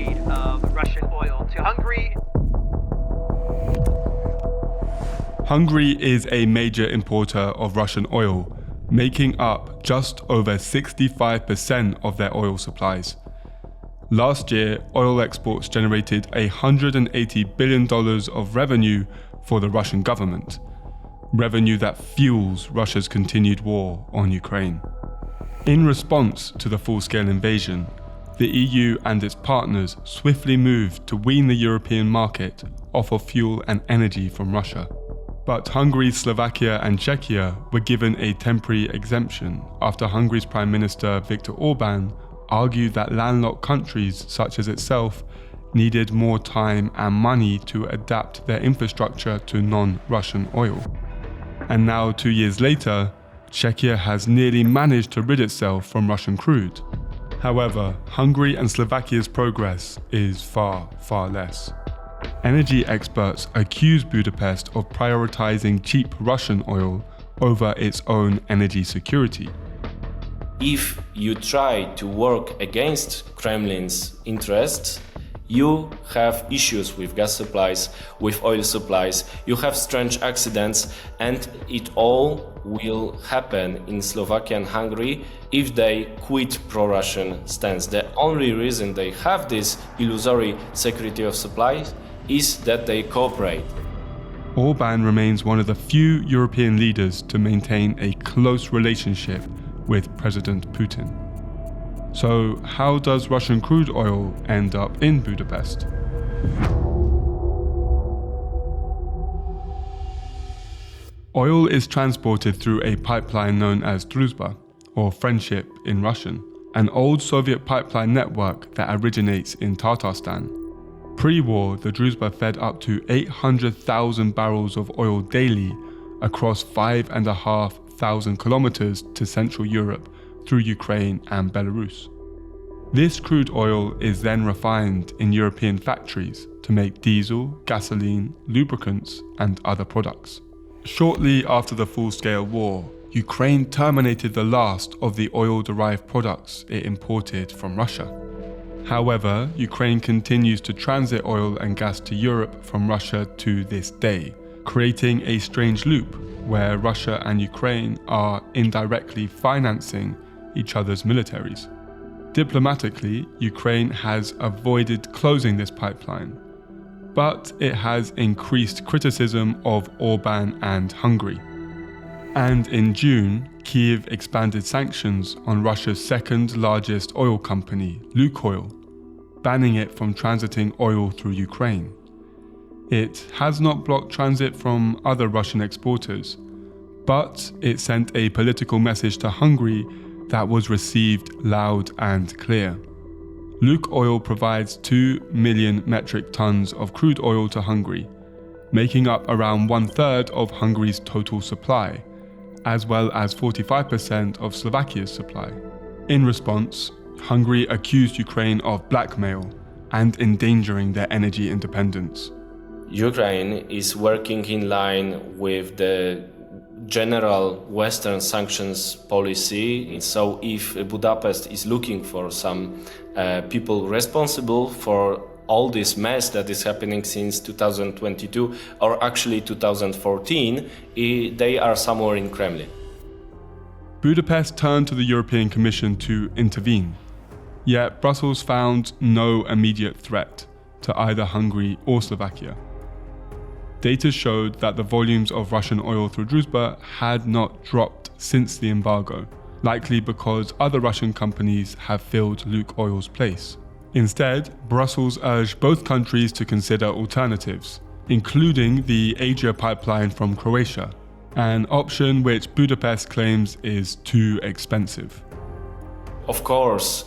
trade of Russian oil to Hungary. Hungary is a major importer of Russian oil, making up just over 65% of their oil supplies. Last year, oil exports generated $180 billion of revenue for the Russian government, revenue that fuels Russia's continued war on Ukraine. In response to the full-scale invasion, the EU and its partners swiftly moved to wean the European market off of fuel and energy from Russia. But Hungary, Slovakia and Czechia were given a temporary exemption after Hungary's Prime Minister Viktor Orbán argued that landlocked countries such as itself needed more time and money to adapt their infrastructure to non-Russian oil. And now, 2 years later, Czechia has nearly managed to rid itself from Russian crude. However, Hungary and Slovakia's progress is far, far less. Energy experts accuse Budapest of prioritizing cheap Russian oil over its own energy security. If you try to work against Kremlin's interests, you have issues with gas supplies, with oil supplies, you have strange accidents, and it all will happen in Slovakia and Hungary if they quit pro-Russian stance. The only reason they have this illusory security of supplies is that they cooperate. Orbán remains one of the few European leaders to maintain a close relationship with President Putin. So how does Russian crude oil end up in Budapest? Oil is transported through a pipeline known as Druzhba, or friendship in Russian, an old Soviet pipeline network that originates in Tatarstan. Pre-war, the Druzhba fed up to 800,000 barrels of oil daily across 5,500 kilometers to Central Europe through Ukraine and Belarus. This crude oil is then refined in European factories to make diesel, gasoline, lubricants, and other products. Shortly after the full-scale war, Ukraine terminated the last of the oil-derived products it imported from Russia. However, Ukraine continues to transit oil and gas to Europe from Russia to this day, creating a strange loop where Russia and Ukraine are indirectly financing each other's militaries. Diplomatically, Ukraine has avoided closing this pipeline, but it has increased criticism of Orbán and Hungary. And in June, Kyiv expanded sanctions on Russia's second largest oil company, Lukoil, banning it from transiting oil through Ukraine. It has not blocked transit from other Russian exporters, but it sent a political message to Hungary that was received loud and clear. Lukoil provides 2 million metric tons of crude oil to Hungary, making up around 1/3 of Hungary's total supply, as well as 45% of Slovakia's supply. In response, Hungary accused Ukraine of blackmail and endangering their energy independence. Ukraine is working in line with the general Western sanctions policy. So if Budapest is looking for some people responsible for all this mess that is happening since 2022 or actually 2014, they are somewhere in Kremlin. Budapest turned to the European Commission to intervene, yet Brussels found no immediate threat to either Hungary or Slovakia. Data showed that the volumes of Russian oil through Druzhba had not dropped since the embargo, likely because other Russian companies have filled Lukoil's place. Instead, Brussels urged both countries to consider alternatives, including the Adria pipeline from Croatia, an option which Budapest claims is too expensive. Of course,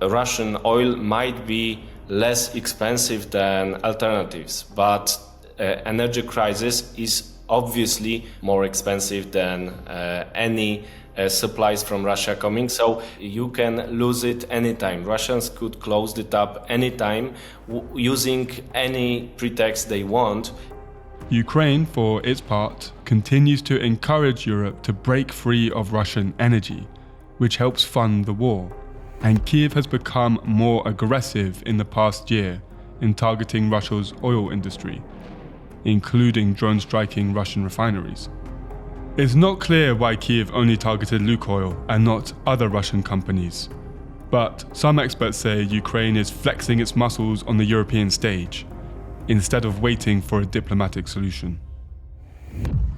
Russian oil might be less expensive than alternatives, but energy crisis is obviously more expensive than any supplies from Russia coming, so you can lose it anytime. Russians could close the tap anytime using any pretext they want. Ukraine, for its part, continues to encourage Europe to break free of Russian energy, which helps fund the war. and Kyiv has become more aggressive in the past year in targeting Russia's oil industry, including drone striking Russian refineries. It's not clear why Kyiv only targeted Lukoil and not other Russian companies, but some experts say Ukraine is flexing its muscles on the European stage, instead of waiting for a diplomatic solution.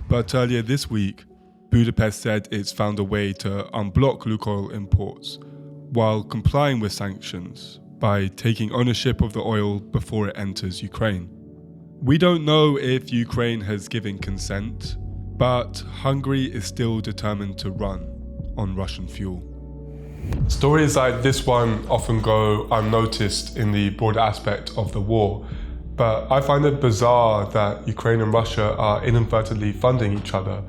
But earlier this week, Budapest said it's found a way to unblock Lukoil imports while complying with sanctions by taking ownership of the oil before it enters Ukraine. We don't know if Ukraine has given consent, but Hungary is still determined to run on Russian fuel. Stories like this one often go unnoticed in the broader aspect of the war, but I find it bizarre that Ukraine and Russia are inadvertently funding each other,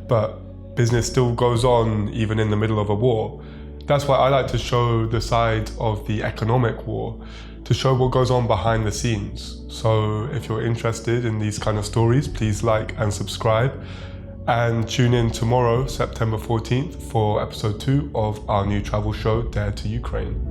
but business still goes on even in the middle of a war. That's why I like to show the side of the economic war, to show what goes on behind the scenes. So if you're interested in these kind of stories, please like and subscribe. And tune in tomorrow, September 14th, for episode 2 of our new travel show, Dare to Ukraine.